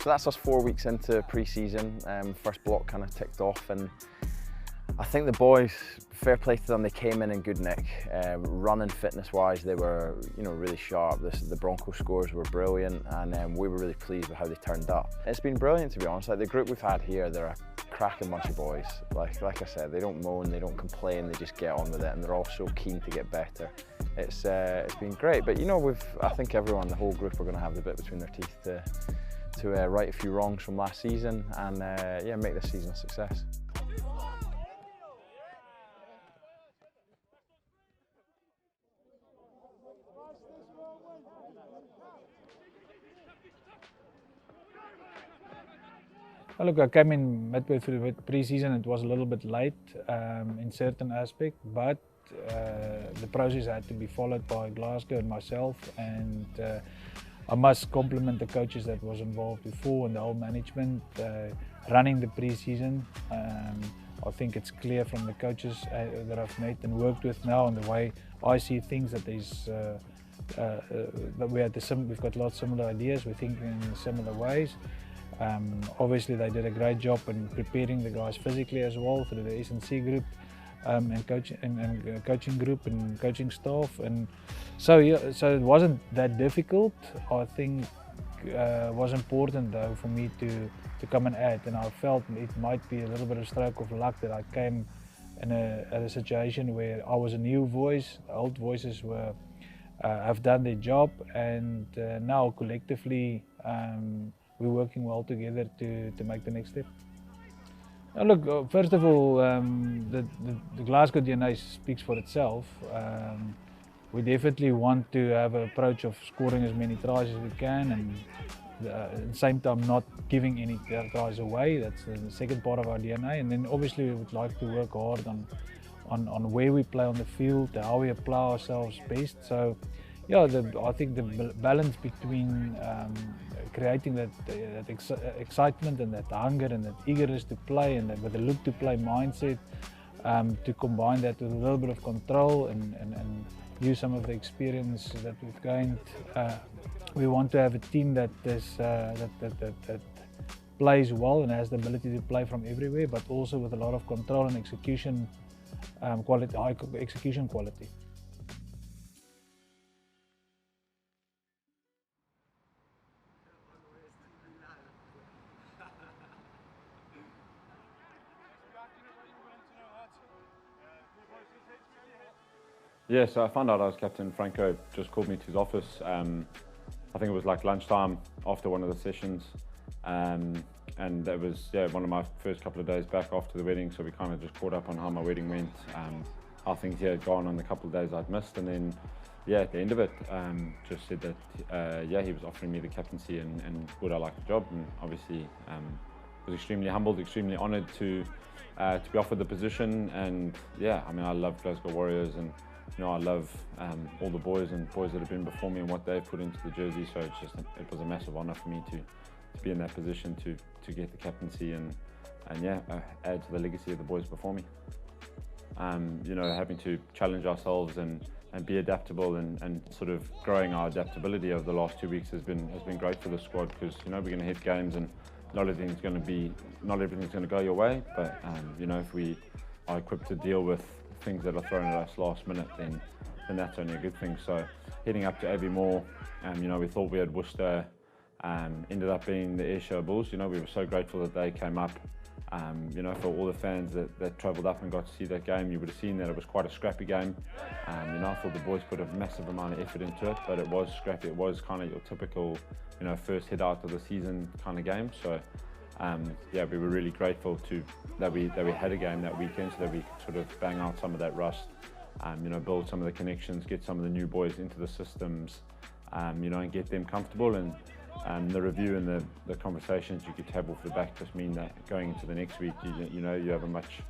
So that's us 4 weeks into pre-season. First block kind of ticked off, and I think the boys, fair play to them, they came in good nick. Running fitness-wise, they were, really sharp. The Bronco scores were brilliant, and we were really pleased with how they turned up. It's been brilliant, to be honest. Like the group we've had here, they're a cracking bunch of boys. Like I said, they don't moan, they don't complain, they just get on with it, and they're all so keen to get better. It's been great, but I think everyone, the whole group, are going to have the bit between their teeth to right a few wrongs from last season, and make this season a success. Look, I came in midway through pre-season. It was a little bit late in certain aspects, but the process had to be followed by Glasgow and myself, and I must compliment the coaches that was involved before and the whole management running the pre-season. I think it's clear from the coaches that I've met and worked with now, and the way I see things, that there's that we've got a lot of similar ideas. We're thinking in similar ways. Obviously, they did a great job in preparing the guys physically as well through the S&C group and coaching group and coaching staff, and so it wasn't that difficult. I think it was important though for me to come and add, and I felt it might be a little bit of stroke of luck that I came at a situation where I was a new voice. The old voices have done their job, and now collectively we're working well together to make the next step. Now look, first of all, the Glasgow DNA speaks for itself. We definitely want to have an approach of scoring as many tries as we can, and at the same time not giving any tries away. That's the second part of our DNA. And then obviously we would like to work hard on where we play on the field, how we apply ourselves best. So yeah, I think the balance between creating that excitement and that hunger and that eagerness to play, and with a look to play mindset, to combine that with a little bit of control and use some of the experience that we've gained. We want to have a team that plays well and has the ability to play from everywhere, but also with a lot of control and execution quality, high execution quality. Yeah, so I found out I was captain. Franco just called me to his office. I think it was like lunchtime after one of the sessions. And it was one of my first couple of days back after the wedding, so we kind of just caught up on how my wedding went, how things had gone on the couple of days I'd missed, and then at the end of it, just said that he was offering me the captaincy and would I like the job, and obviously was extremely humbled, extremely honoured to be offered the position. And I mean, I love Glasgow Warriors, and I love all the boys that have been before me and what they've put into the jersey. So it was a massive honour for me to be in that position to get the captaincy and add to the legacy of the boys before me. Having to challenge ourselves and be adaptable and sort of growing our adaptability over the last 2 weeks has been great for the squad, because we're going to hit games and not everything's going to go your way, but if we are equipped to deal with things that are thrown at us last minute, then that's only a good thing. So heading up to Abbeymoor, we thought we had Worcester, ended up being the Ayrshire Bulls. We were so grateful that they came up. For all the fans that travelled up and got to see that game, you would have seen that it was quite a scrappy game. I thought the boys put a massive amount of effort into it, but it was scrappy. It was kind of your typical, first hit out of the season kind of game. So we were really grateful that we had a game that weekend, so that we could sort of bang out some of that rust, build some of the connections, get some of the new boys into the systems, and get them comfortable. And the review and the conversations you could have off the back just mean that going into the next week, you have a much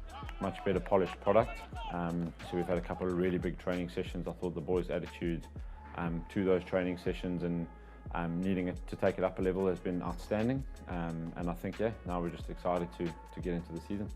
better polished product. So we've had a couple of really big training sessions. I thought the boys' attitude to those training sessions and needing to take it up a level has been outstanding. And I think now we're just excited to get into the season.